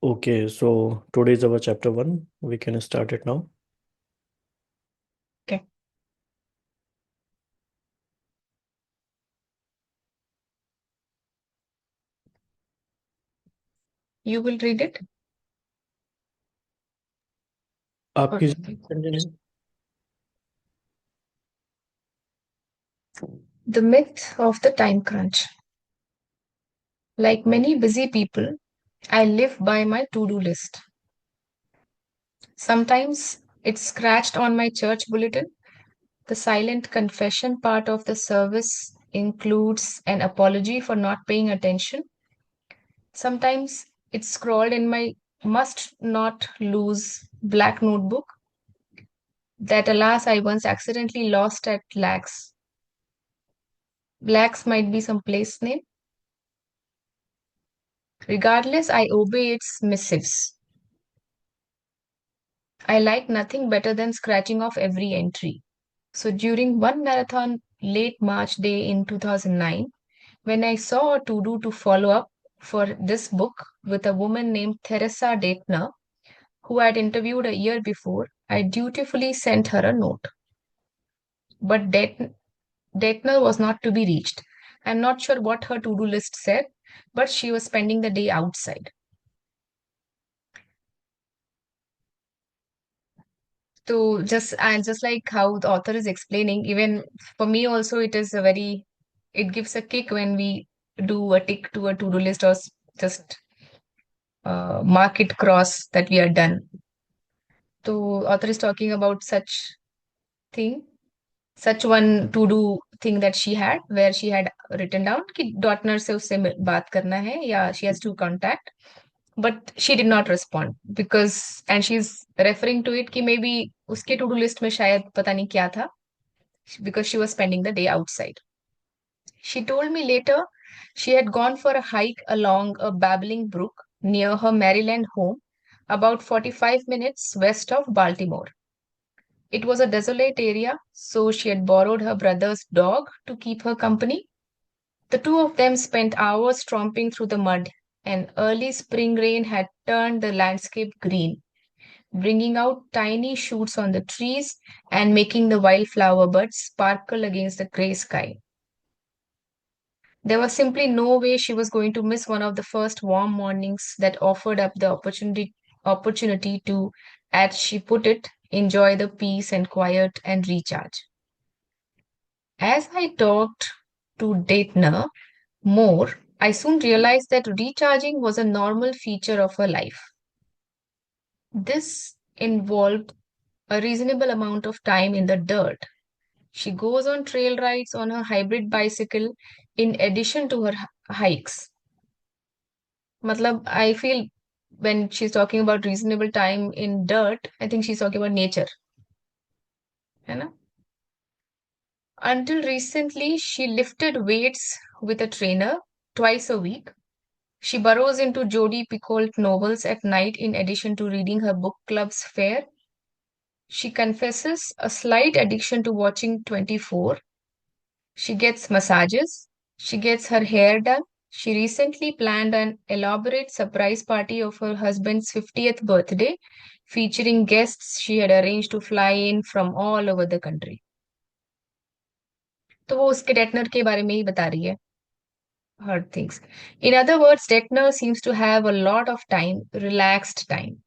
Okay, so today is our chapter one. We can start it now. Okay. You will read it? आपकी Okay. continue. The myth of the time crunch. Like many busy people, I live by my to-do list. Sometimes it's scratched on my church bulletin. The silent confession part of the service includes an apology for not paying attention. Sometimes it's scrawled in my must not lose black notebook that alas I once accidentally lost at Lax. Lax might be some place name. Regardless, I obey its missives. I like nothing better than scratching off every entry. So during one marathon late March day in 2009, when I saw a to do to follow up for this book with a woman named Theresa Datner, who I had interviewed a year before, I dutifully sent her a note. But Datner was not to be reached. I'm not sure what her to do list said, but she was spending the day outside. So just like how the author is explaining, even for me also it is a very it gives a kick when we do a tick to a to-do list or just mark it cross that we are done. So author is talking about thing, such one to-do thing that she had where she had written down कि डॉटनर से उससे बात करना है या she has to contact, but she did not respond because and she's referring to it कि maybe उसके to-do list में शायद पता नहीं क्या था because she was spending the day outside. She told me later she had gone for a hike along a babbling brook near her Maryland home, about 45 minutes west of Baltimore. It was a desolate area, so she had borrowed her brother's dog to keep her company. The two of them spent hours tromping through the mud, and early spring rain had turned the landscape green, bringing out tiny shoots on the trees and making the wildflower buds sparkle against the gray sky. There was simply no way she was going to miss one of the first warm mornings that offered up the opportunity to, as she put it, enjoy the peace and quiet and recharge. As I talked to Datner more, I soon realized that recharging was a normal feature of her life. This involved a reasonable amount of time in the dirt. She goes on trail rides on her hybrid bicycle in addition to her hikes. Matlab, I feel when she's talking about reasonable time in dirt, I think she's talking about nature. है ना? Until recently, she lifted weights with a trainer twice a week. She burrows into Jodi Picoult novels at night in addition to reading her book club's fare. She confesses a slight addiction to watching 24. She gets massages. She gets her hair done. She recently planned an elaborate surprise party of her husband's 50th birthday, featuring guests she had arranged to fly in from all over the country. तो वो उसके डेटनर के बारे में ही बता रही है. Hard things. In other words, Detner seems to have a lot of time, relaxed time.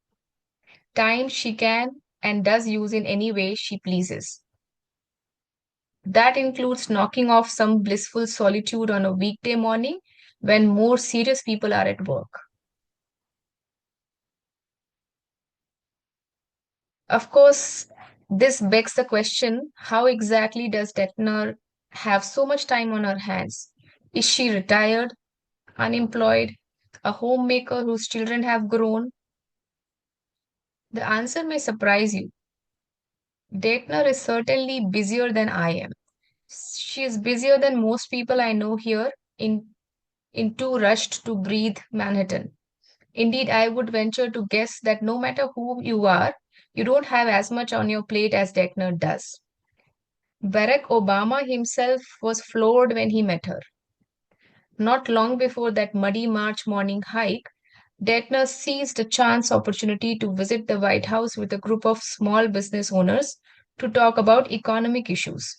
Time she can and does use in any way she pleases. That includes knocking off some blissful solitude on a weekday morning when more serious people are at work. Of course, this begs the question, how exactly does Detner have so much time on her hands? Is she retired, unemployed, a homemaker whose children have grown? The answer may surprise you. Detner is certainly busier than I am. She is busier than most people I know here in too rushed to breathe Manhattan. Indeed, I would venture to guess that no matter who you are, you don't have as much on your plate as Detner does. Barack Obama himself was floored when he met her. Not long before that muddy March morning hike, Detner seized a chance opportunity to visit the White House with a group of small business owners to talk about economic issues.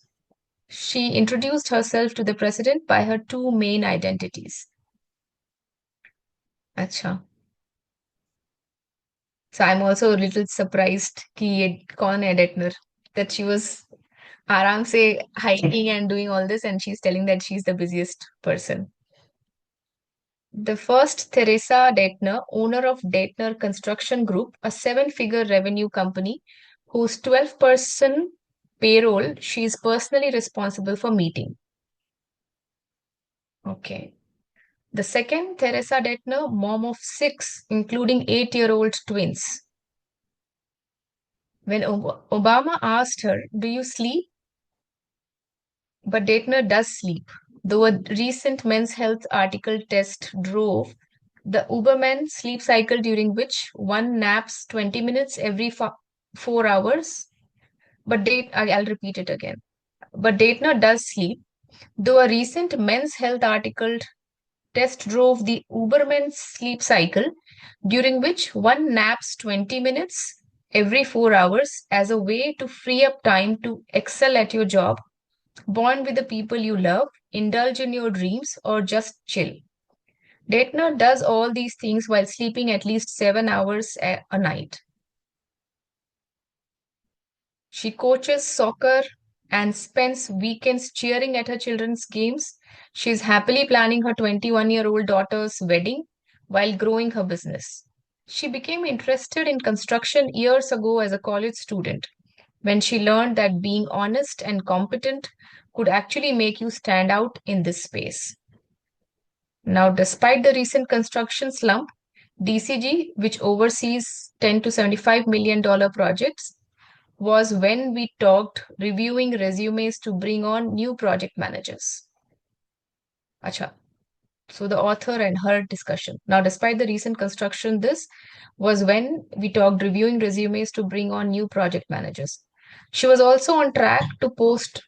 She introduced herself to the president by her two main identities. Acha. So I'm also a little surprised कि ये कौन है Detner, that she was आराम से hiking and doing all this and she's telling that she's the busiest person. The first Teresa Detner, owner of Detner Construction Group, a seven-figure revenue company whose 12-person payroll she is personally responsible for meeting. Okay. The second, Teresa Detner, mom of six, including 8-year-old twins. When Obama asked her, "Do you sleep?" But Detner does sleep. Though a recent Men's Health article test drove the Uberman sleep cycle during which one naps 20 minutes every 4 hours. I'll repeat it again. But Detner does sleep. Though a recent Men's Health article test drove the Uberman sleep cycle during which one naps 20 minutes every 4 hours as a way to free up time to excel at your job, bond with the people you love, indulge in your dreams, or just chill. Detner does all these things while sleeping at least 7 hours a night. She coaches soccer and spends weekends cheering at her children's games. She is happily planning her 21-year-old daughter's wedding while growing her business. She became interested in construction years ago as a college student when she learned that being honest and competent could actually make you stand out in this space. Now, despite the recent construction slump, DCG, which oversees 10 to $75 million projects, was when we talked reviewing resumes to bring on new project managers. Acha. So the author and her discussion. Now, despite the recent construction, this was when we talked reviewing resumes to bring on new project managers. She was also on track to post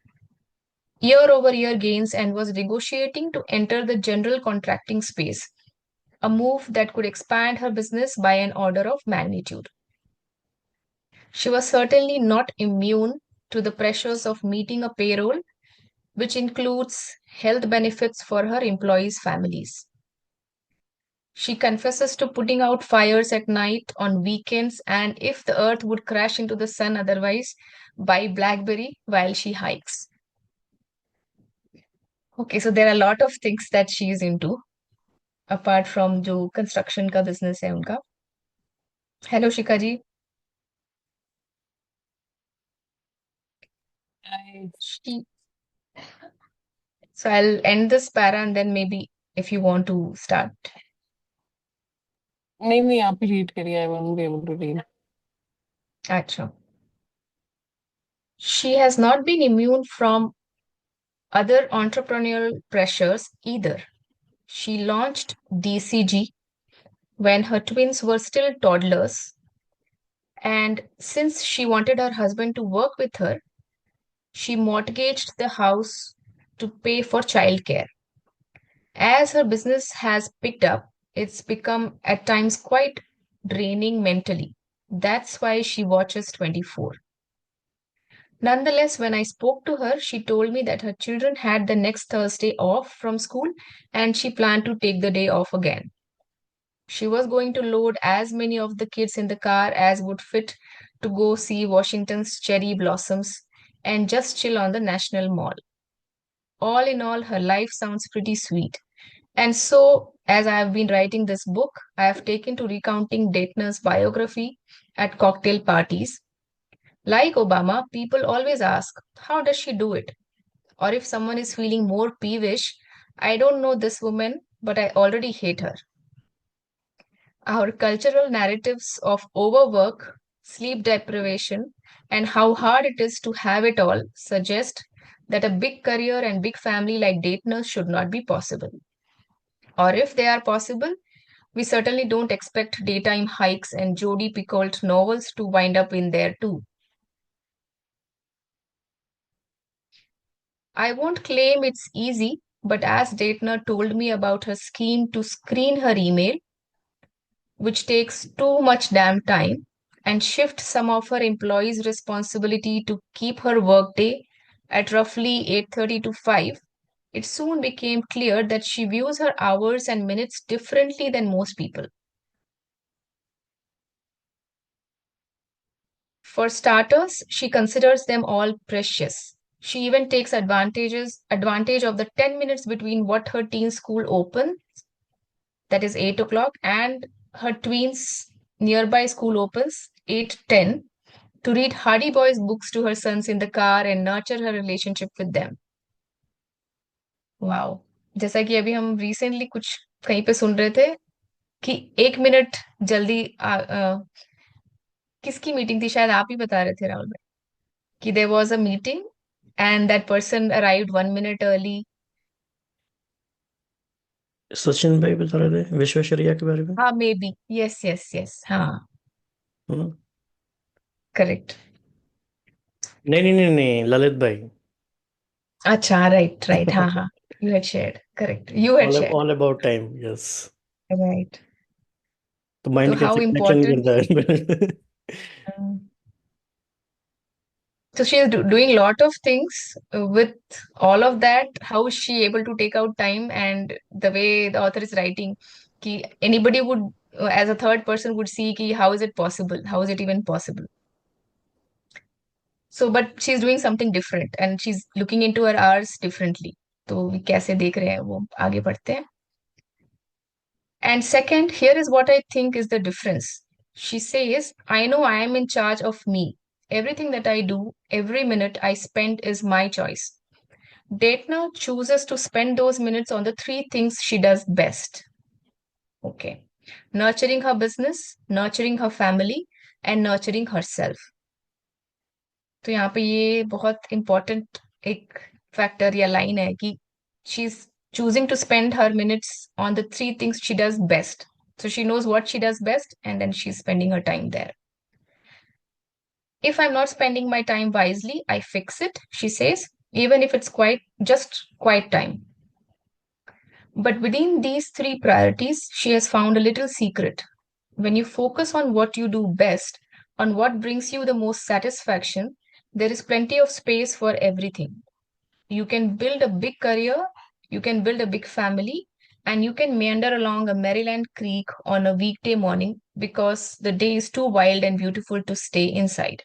year-over-year gains and was negotiating to enter the general contracting space, a move that could expand her business by an order of magnitude. She was certainly not immune to the pressures of meeting a payroll, which includes health benefits for her employees' families. She confesses to putting out fires at night on weekends and if the earth would crash into the sun otherwise, buy Blackberry while she hikes. Okay, so there are a lot of things that she is into apart from जो construction का business है उनका. Hello, Shika ji. I, She, so I'll end this para and then maybe if you want to start. नहीं आप ही read करिए. I won't be able to read. Acha. She has not been immune from other entrepreneurial pressures either. She launched DCG when her twins were still toddlers, and since she wanted her husband to work with her, she mortgaged the house to pay for childcare. As her business has picked up, it's become at times quite draining mentally. That's why she watches 24. Nonetheless, when I spoke to her, she told me that her children had the next Thursday off from school and she planned to take the day off again. She was going to load as many of the kids in the car as would fit to go see Washington's cherry blossoms and just chill on the National Mall. All in all, her life sounds pretty sweet. And so, as I have been writing this book, I have taken to recounting Dayton's biography at cocktail parties. Like Obama, people always ask, how does she do it? Or if someone is feeling more peevish, I don't know this woman, but I already hate her. Our cultural narratives of overwork, sleep deprivation, and how hard it is to have it all suggest that a big career and big family like Daytoners should not be possible. Or if they are possible, we certainly don't expect daytime hikes and Jodi Picoult novels to wind up in there too. I won't claim it's easy, but as Daytner told me about her scheme to screen her email, which takes too much damn time, and shift some of her employees' responsibility to keep her workday at roughly 8:30 to 5, it soon became clear that she views her hours and minutes differently than most people. For starters, she considers them all precious. She even takes advantage of the 10 minutes between what her teen school opens, that is 8 o'clock, and her tween's nearby school opens 8:10, to read Hardy Boys books to her sons in the car and nurture her relationship with them. Wow, जैसा कि अभी हम recently कुछ कहीं पे सुन रहे थे कि 1 मिनट जल्दी किसकी मीटिंग थी, शायद आप ही बता रहे थे राहुल भाई, कि there was a meeting and that person arrived 1 minute early. Sachin भाई बता रहे थे विश्वेश्वरैया के बारे में. हाँ, maybe, yes yes yes, हाँ, हम्म. करेक्ट. नहीं नहीं नहीं नहीं, ललित भाई. अच्छा, राइट राइट, हाँ हाँ, you had shared, correct, you had shared, all about time. Yes. Right. तो तो माइंड हाउ कैसे कनेक्शन इम्पोर्टेंट. करता है. So she is doing a lot of things with all of that. How is she able to take out time? And the way the author is writing, ki anybody would, as a third person, would see ki how is it possible? How is it even possible? So, but she's doing something different, and she's looking into her hours differently. तो कैसे देख रहे हैं वो, आगे बढ़ते हैं. And second, here is what I think is the difference. She says, I know I am in charge of me. Everything that I do, every minute I spend is my choice. Detna chooses to spend those minutes on the three things she does best. Okay. Nurturing her business, nurturing her family, and nurturing herself. तो यहाँ पे ये बहुत important एक factor या line है कि she's choosing to spend her minutes on the three things she does best. So she knows what she does best, and then she's spending her time there. If I'm not spending my time wisely, I fix it, she says, even if it's just quiet time. But within these three priorities, she has found a little secret. When you focus on what you do best, on what brings you the most satisfaction, there is plenty of space for everything. You can build a big career, you can build a big family, and you can meander along a Maryland creek on a weekday morning because the day is too wild and beautiful to stay inside.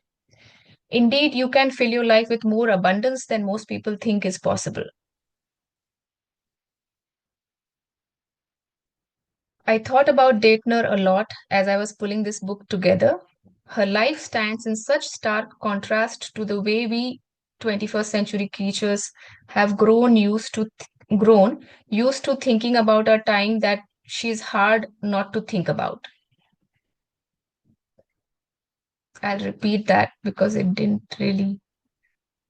Indeed, you can fill your life with more abundance than most people think is possible. I thought about Datner a lot as I was pulling this book together. Her life stands in such stark contrast to the way we 21st century creatures have grown used to thinking about our time that she's hard not to think about. I'll repeat that because it didn't really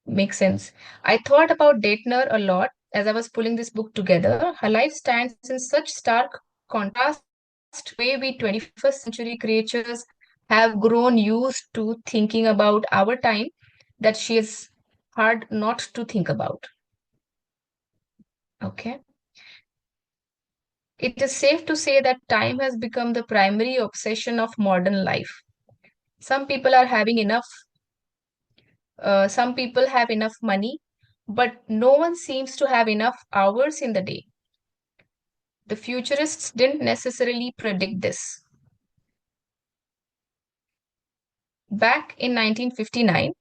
make sense. I thought about Datner a lot as I was pulling this book together. Her life stands in such stark contrast to the way we 21st century creatures have grown used to thinking about our time that she is hard not to think about. Okay. It is safe to say that time has become the primary obsession of modern life. Some people are having enough, some people have enough money, but no one seems to have enough hours in the day. The futurists didn't necessarily predict this. Back in 1959,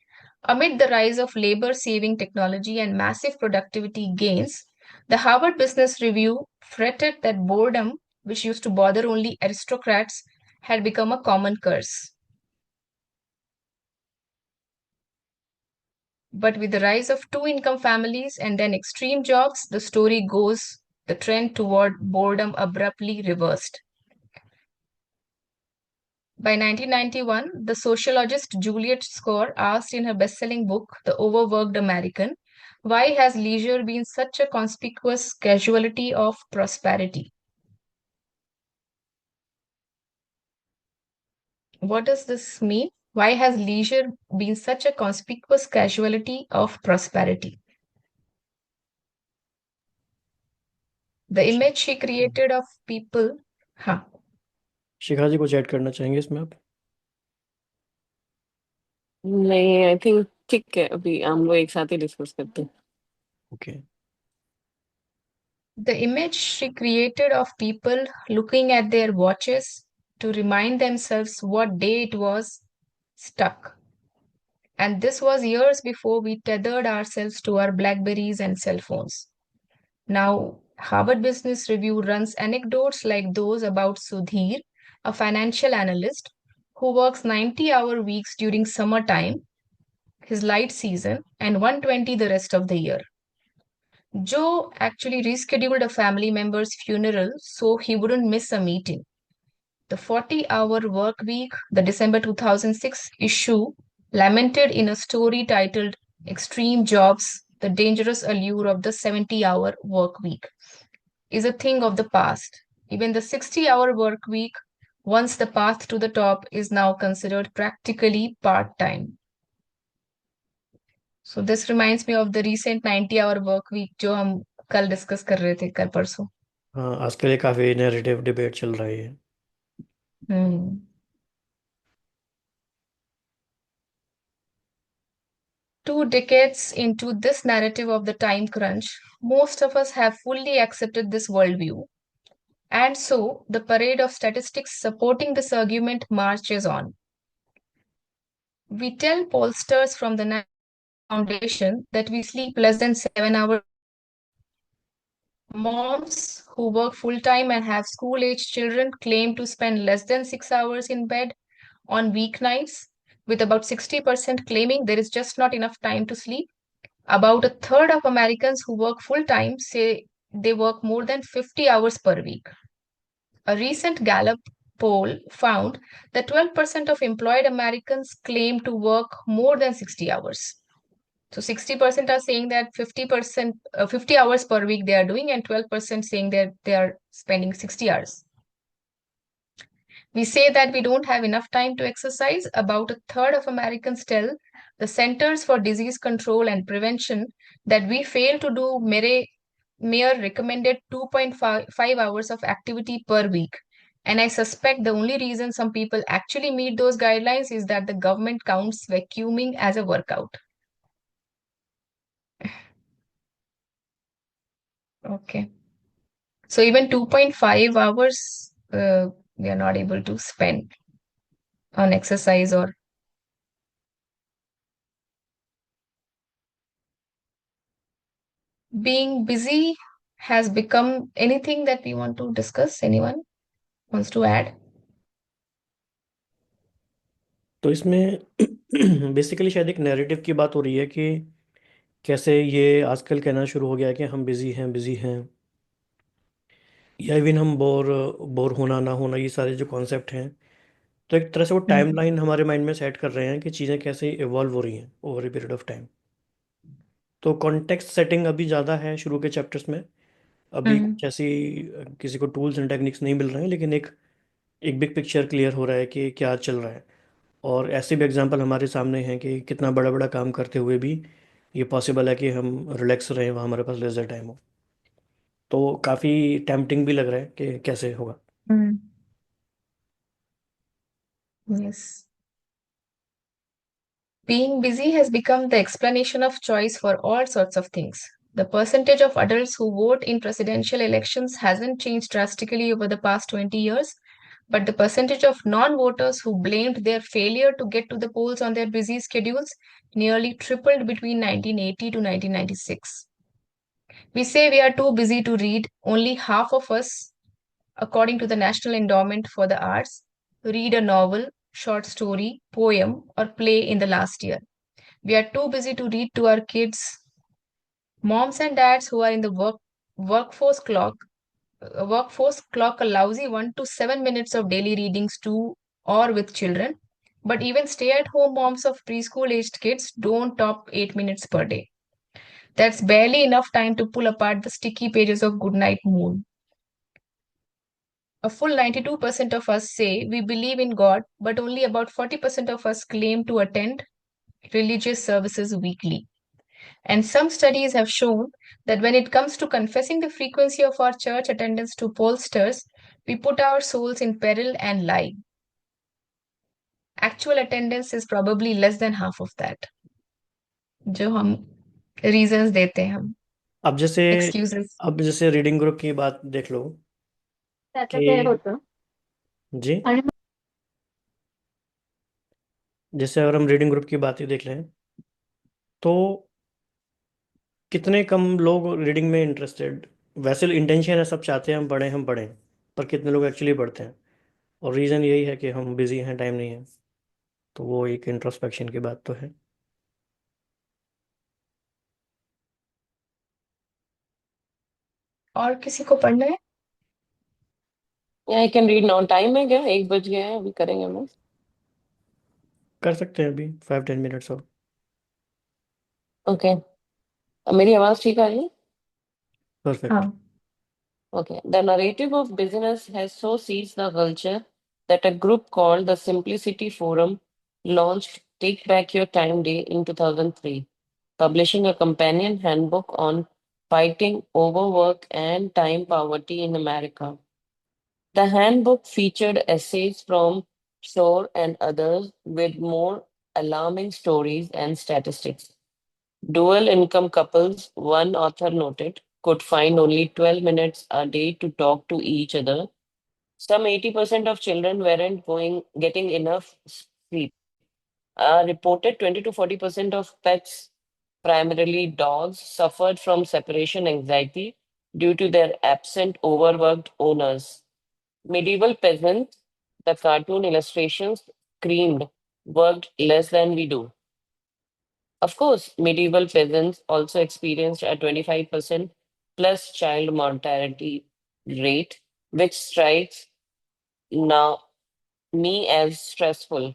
amid the rise of labor saving technology and massive productivity gains, the Harvard Business Review fretted that boredom, which used to bother only aristocrats, had become a common curse. But with the rise of two-income families and then extreme jobs, the story goes the trend toward boredom abruptly reversed. By 1991, the sociologist Juliet Score asked in her best-selling book, The Overworked American, why has leisure been such a conspicuous casualty of prosperity? What does this mean? Why has leisure been such a conspicuous casualty of prosperity? The image she created of people, huh? शिखा जी कुछ add करना चाहेंगे इसमें आप? नहीं, I think ठीक है, अभी हम लोग एक साथ ही डिस्कस करते हैं। Okay. The image she created of people looking at their watches to remind themselves what day it was stuck. And this was years before we tethered ourselves to our Blackberries and cell phones. Now, Harvard Business Review runs anecdotes like those about Sudhir, a financial analyst who works 90-hour weeks during summertime, his light season, and 120 the rest of the year. Joe actually rescheduled a family member's funeral so he wouldn't miss a meeting. The 40-hour work week, the December 2006 issue, lamented in a story titled Extreme Jobs, the Dangerous Allure of the 70-hour work week, is a thing of the past. Even the 60-hour work week, once the path to the top, is now considered practically part time. So this reminds me of the recent 90-hour work week जो हम कल discuss कर रहे थे कल परसों. हाँ, आजकल ये काफ़ी नैरेटिव डिबेट चल रही है। Hmm. 2 decades into this narrative of the time crunch, most of us have fully accepted this worldview. And so the parade of statistics supporting this argument marches on. We tell pollsters from the National Foundation that we sleep less than 7 hours. Moms who work full time and have school age children claim to spend less than 6 hours in bed on weeknights, with about 60% claiming there is just not enough time to sleep. About a third of Americans who work full time say they work more than 50 hours per week. A recent Gallup poll found that 12% of employed Americans claim to work more than 60 hours. So 60% are saying that 50%, 50 hours per week they are doing, and 12% saying that they are spending 60 hours. We say that we don't have enough time to exercise. About a third of Americans tell the Centers for Disease Control and Prevention that we fail to do mere recommended 2.5 hours of activity per week. And I suspect the only reason some people actually meet those guidelines is that the government counts vacuuming as a workout. Okay. So even 2.5 hours we are not able to spend on exercise or being busy has become anything that we want to discuss. Anyone wants to add? तो इसमें basically शायद एक narrative की बात हो रही है कि कैसे ये आजकल कहना शुरू हो गया है कि हम बिजी हैं, या इवन हम बोर बोर होना ना होना, ये सारे जो कॉन्सेप्ट हैं। तो एक तरह से वो Hmm. टाइमलाइन हमारे माइंड में सेट कर रहे हैं कि चीज़ें कैसे इवॉल्व हो रही हैं over a period of time. तो कॉन्टेक्स्ट सेटिंग अभी ज़्यादा है शुरू के चैप्टर्स में। अभी Hmm. कुछ ऐसी किसी को टूल्स एंड टेक्निक्स नहीं मिल रहे हैं, लेकिन एक एक बिग पिक्चर क्लियर हो रहा है कि क्या चल रहा है। और ऐसे भी एग्जांपल हमारे सामने हैं कि कितना बड़ा बड़ा काम करते हुए भी ये पॉसिबल है कि हम रिलैक्स रहें, वहाँ हमारे पास लेज़र टाइम हो। तो काफ़ी टेम्पटिंग भी लग रहा है कि कैसे होगा। Hmm. Yes. Being busy has become the explanation of choice for all sorts of things. The percentage of adults who vote in presidential elections hasn't changed drastically over the past 20 years, but the percentage of non voters who blamed their failure to get to the polls on their busy schedules nearly tripled between 1980 to 1996. We say we are too busy to read. Only half of us, according to the National Endowment for the Arts, read a novel, short story, poem, or play in the last year. We are too busy to read to our kids. Moms and dads who are in the workforce clock a lousy 1 to 7 minutes of daily readings to or with children. But even stay-at-home moms of preschool-aged kids don't top 8 minutes per day. That's barely enough time to pull apart the sticky pages of Goodnight Moon. A full 92% of us say we believe in God, but only about 40% of us claim to attend religious services weekly. And some studies have shown that when it comes to confessing the frequency of our church attendance to pollsters, We put our souls in peril and lie. Actual attendance is probably less than half of that. जो हम reasons देते हैं हम, अब जैसे excuses. अब जैसे reading group की बात देख लो ऐसा क्या कि होता? जी, जैसे अगर हम रीडिंग ग्रुप की बात ही देख लें तो कितने कम लोग रीडिंग में इंटरेस्टेड, वैसे इंटेंशन है सब चाहते हैं हम पढ़ें, पर कितने लोग एक्चुअली पढ़ते हैं? और रीज़न यही है कि हम बिजी हैं, टाइम नहीं है। तो वो एक इंट्रोस्पेक्शन की बात तो है। और किसी को पढ़ना है? या I can read now. Time है क्या? 1 बज गया है, अभी करेंगे हम। कर सकते हैं अभी 5-10 मिनट्स और। ओके, मेरी आवाज ठीक आ रही है? परफेक्ट। हाँ. Okay. The narrative of business has so seized the culture that a group called the Simplicity Forum launched Take Back Your Time Day in 2003, publishing a companion handbook on fighting overwork and time poverty in America. The handbook featured essays from Shore and others with more alarming stories and statistics. Dual income couples, one author noted, could find only 12 minutes a day to talk to each other. Some 80% of children weren't getting enough sleep. Reported 20 to 40% of pets, primarily dogs, suffered from separation anxiety due to their absent, overworked owners. Medieval peasants, the cartoon illustrations screamed, worked less than we do. Of course, medieval peasants also experienced a 25% plus child mortality rate, which strikes now me as stressful.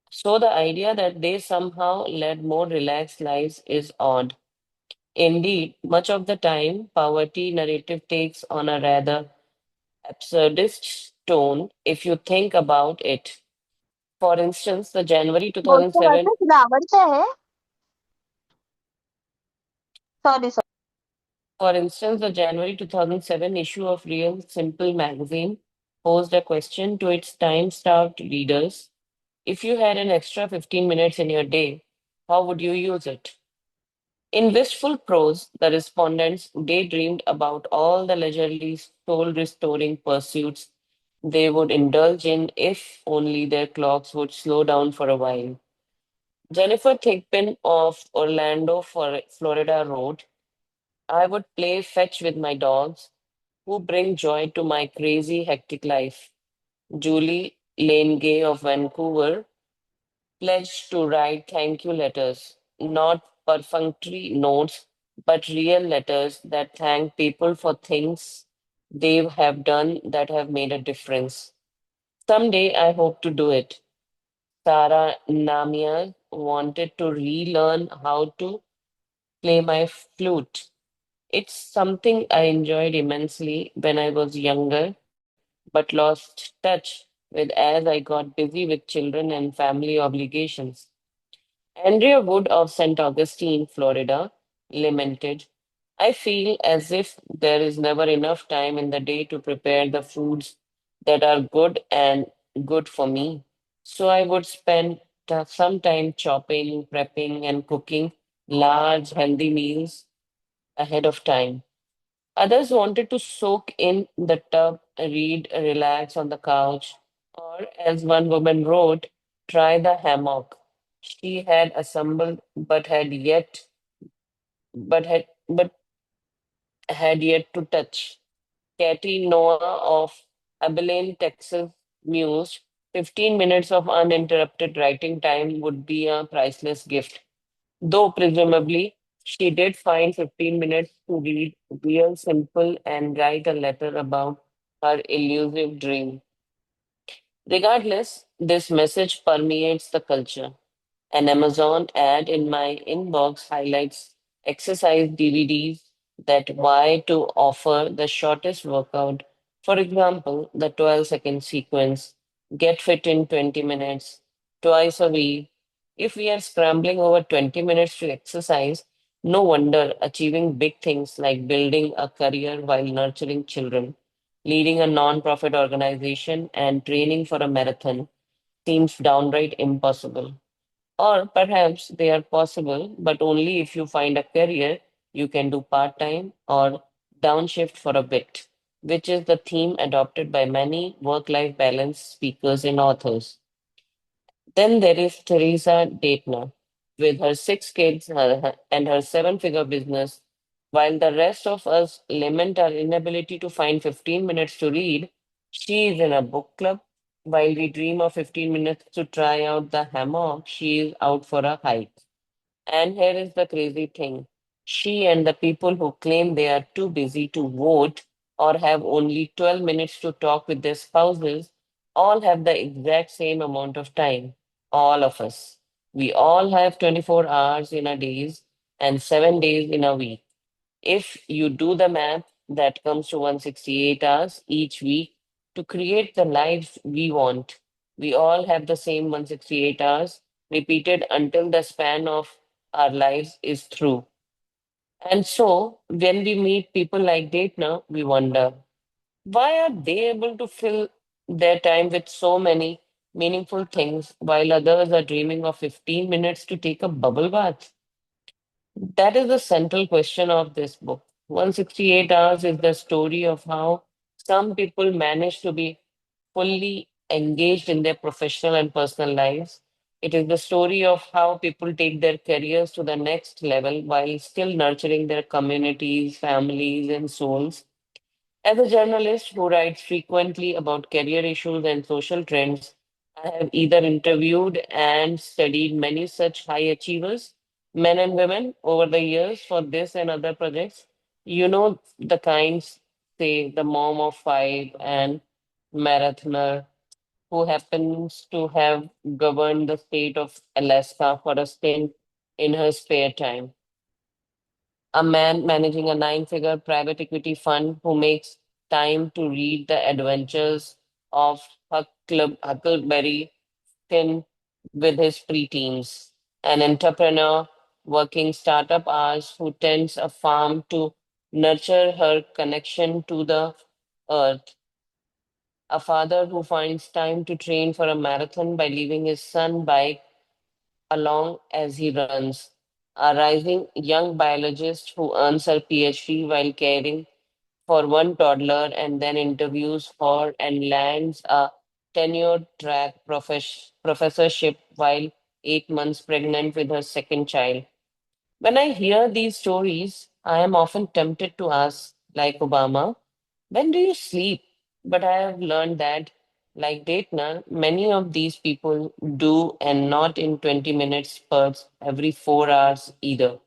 So the idea that they somehow led more relaxed lives is odd. Indeed, much of the time, poverty narrative takes on a rather absurdist tone if you think about it. For instance, the January बोलते 2007 वैसे तुला आवडते है. Sorry sorry. For instance, the January 2007 issue of Real Simple magazine posed a question to its time-starved readers. If you had an extra 15 minutes in your day, how would you use it? In wistful prose, the respondents daydreamed about all the leisurely, soul-restoring pursuits they would indulge in if only their clocks would slow down for a while. Jennifer Thigpen of Orlando, Florida wrote, I would play fetch with my dogs who bring joy to my crazy, hectic life. Julie Lane Gay of Vancouver pledged to write thank you letters, not perfunctory notes, but real letters that thank people for things they have done that have made a difference. Someday I hope to do it. Sarah Namias wanted to relearn how to play my flute. It's something I enjoyed immensely when I was younger, but lost touch with as I got busy with children and family obligations. Andrea Wood of St. Augustine, Florida, lamented, I feel as if there is never enough time in the day to prepare the foods that are good and good for me. So I would spend some time chopping, prepping, and cooking large, healthy meals ahead of time. Others wanted to soak in the tub, read, relax on the couch, or as one woman wrote, try the hammock. She had assembled but had yet to touch. Katie Noah of Abilene, Texas mused, 15 minutes of uninterrupted writing time would be a priceless gift. Though presumably she did find 15 minutes to read real simple and write a letter about her elusive dream. Regardless, this message permeates the culture. An Amazon ad in my inbox highlights exercise DVDs that why to offer the shortest workout. For example, the 12-second sequence, get fit in 20 minutes, twice a week. If we are scrambling over 20 minutes to exercise, no wonder achieving big things like building a career while nurturing children leading a non-profit organization, and training for a marathon seems downright impossible. Or perhaps they are possible, but only if you find a career you can do part-time or downshift for a bit, which is the theme adopted by many work-life balance speakers and authors. Then there is Teresa Datner. With her six kids and her seven-figure business, while the rest of us lament our inability to find 15 minutes to read, she is in a book club. While we dream of 15 minutes to try out the hammock, she is out for a hike. And here is the crazy thing. She and the people who claim they are too busy to vote or have only 12 minutes to talk with their spouses all have the exact same amount of time. All of us. We all have 24 hours in a days and 7 days in a week. If you do the math, that comes to 168 hours each week to create the lives we want. We all have the same 168 hours repeated until the span of our lives is through. And so, when we meet people like Datner, we wonder why are they able to fill their time with so many meaningful things while others are dreaming of 15 minutes to take a bubble bath? That is the central question of this book. 168 Hours is the story of how some people manage to be fully engaged in their professional and personal lives. It is the story of how people take their careers to the next level while still nurturing their communities, families, and souls. As a journalist who writes frequently about career issues and social trends, I have either interviewed and studied many such high achievers, men and women, over the years for this and other projects. You know, the kinds, say, the mom of five and marathoner who happens to have governed the state of Alaska for a stint in her spare time, a man managing a nine-figure private equity fund who makes time to read the adventures of Huckleberry Finn with his preteens, an entrepreneur working startup hours who tends a farm to nurture her connection to the earth, a father who finds time to train for a marathon by leaving his son bike along as he runs, a rising young biologist who earns her PhD while caring for one toddler and then interviews for and lands a tenured track professorship while 8 months pregnant with her second child. When I hear these stories, I am often tempted to ask, like Obama, when do you sleep? But I have learned that, like Datner, many of these people do, and not in 20 minute spurts every 4 hours either.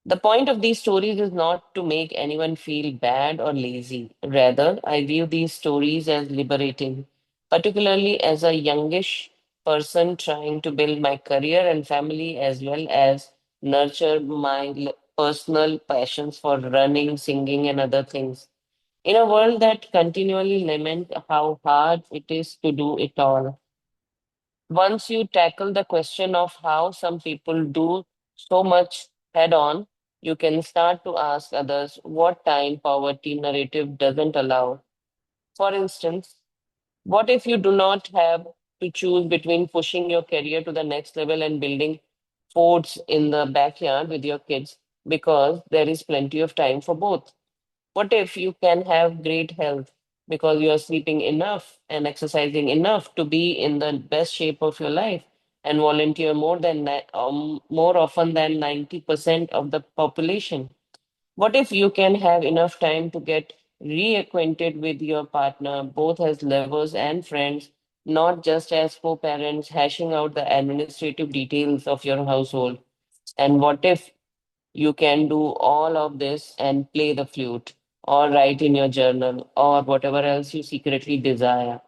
The point of these stories is not to make anyone feel bad or lazy. Rather, I view these stories as liberating, particularly as a youngish person trying to build my career and family as well as nurture my personal passions for running, singing, and other things. In a world that continually laments how hard it is to do it all, once you tackle the question of how some people do so much head on, you can start to ask others what time poverty narrative doesn't allow. For instance, what if you do not have to choose between pushing your career to the next level and building forts in the backyard with your kids because there is plenty of time for both? What if you can have great health because you are sleeping enough and exercising enough to be in the best shape of your life and volunteer more often than 90% of the population? What if you can have enough time to get reacquainted with your partner, both as lovers and friends, not just as co-parents hashing out the administrative details of your household? And what if you can do all of this and play the flute, or write in your journal, or whatever else you secretly desire,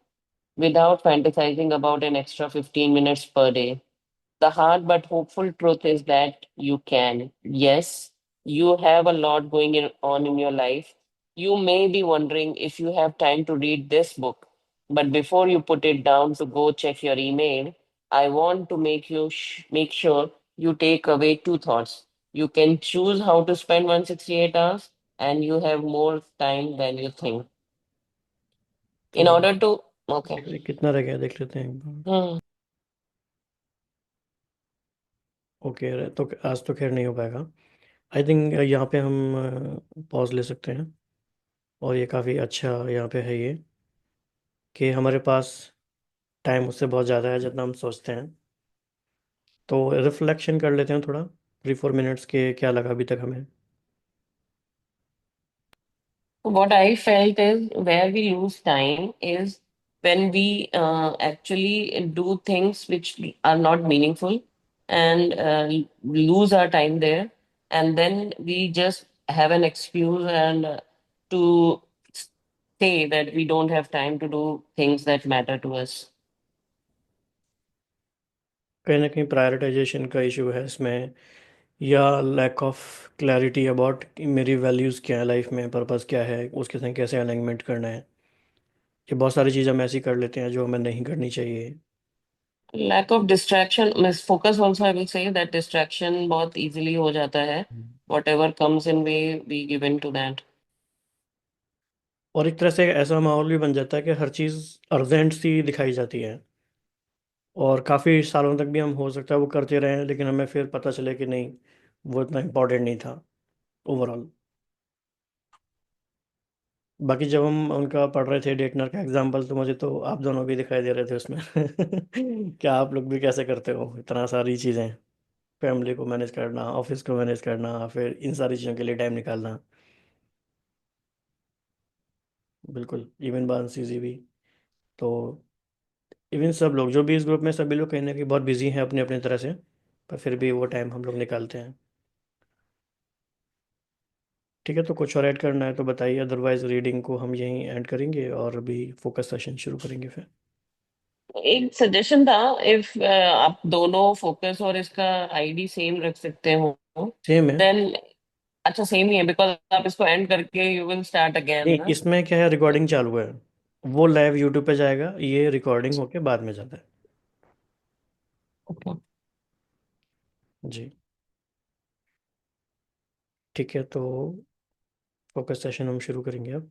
without fantasizing about an extra 15 minutes per day? The hard but hopeful truth is that you can. Yes, you have a lot on in your life. You may be wondering if you have time to read this book, but before you put it down to go check your email, I want to make sure you take away two thoughts. You can choose how to spend 168 hours, and you have more time than you think. In तो order to, okay. ये कितना रह गया देख लेते हैं एक बार। Hmm. Okay, तो आज तो खैर नहीं हो पाएगा। आई थिंक यहाँ पे हम पॉज ले सकते हैं। और ये काफ़ी अच्छा यहाँ पे है ये, कि हमारे पास टाइम उससे बहुत ज़्यादा है जितना हम सोचते हैं। तो रिफ्लेक्शन कर लेते हैं थोड़ा, 3-4 मिनट्स के क्या लगा अभी तक हमें। What I felt is where we lose time is when we actually do things which are not meaningful and lose our time there, and then we just have an excuse and to say that we don't have time to do things that matter to us. कहीं ना कहीं prioritisation का issue है इसमें, या lack of clarity about मेरी values क्या है लाइफ में, पर्पस क्या है, उसके संग कैसे अलाइनमेंट करना है। ये बहुत सारी चीज़ें हम ऐसी कर लेते हैं जो हमें नहीं करनी चाहिए। Lack of distraction, miss focus also, I will say that distraction बहुत easily हो जाता है. Whatever comes in way, we give in to that. और एक तरह से ऐसा माहौल भी बन जाता है कि हर चीज़ अर्जेंट सी दिखाई जाती है, और काफ़ी सालों तक भी हम हो सकता है वो करते रहें, लेकिन हमें फिर पता चले कि नहीं, वो इतना इम्पोर्टेंट नहीं था ओवरऑल। बाकी जब हम उनका पढ़ रहे थे डेटनर का एग्जाम्पल, तो मुझे तो आप दोनों भी दिखाई दे रहे थे उसमें। क्या आप लोग भी कैसे करते हो इतना सारी चीज़ें, फैमिली को मैनेज करना, ऑफिस को मैनेज करना, फिर इन सारी चीज़ों के लिए टाइम निकालना। बिल्कुल, इवन बांसी जी भी। तो इवन सब लोग जो भी इस ग्रुप में, सभी लोग कहीं ना कहीं बहुत बिजी हैं अपने अपने तरह से, पर फिर भी वो टाइम हम लोग निकालते हैं। ठीक है, तो कुछ और ऐड करना है तो बताइए, अदरवाइज रीडिंग को हम यहीं एंड करेंगे और अभी फोकस सेशन शुरू करेंगे फिर। एक सजेशन था, इफ आप दोनों फोकस और इसका आईडी सेम रख सकते हो, सेम है। देन अच्छा सेम ही है, बिकॉज आप इसको एंड करके यू विल स्टार्ट अगेन नहीं, ना. इसमें क्या है, रिकॉर्डिंग चालू है, वो लाइव यूट्यूब पे जाएगा, ये रिकॉर्डिंग होके बाद में जाता है। ओके. जी, ठीक है, तो फोकस सेशन हम शुरू करेंगे अब।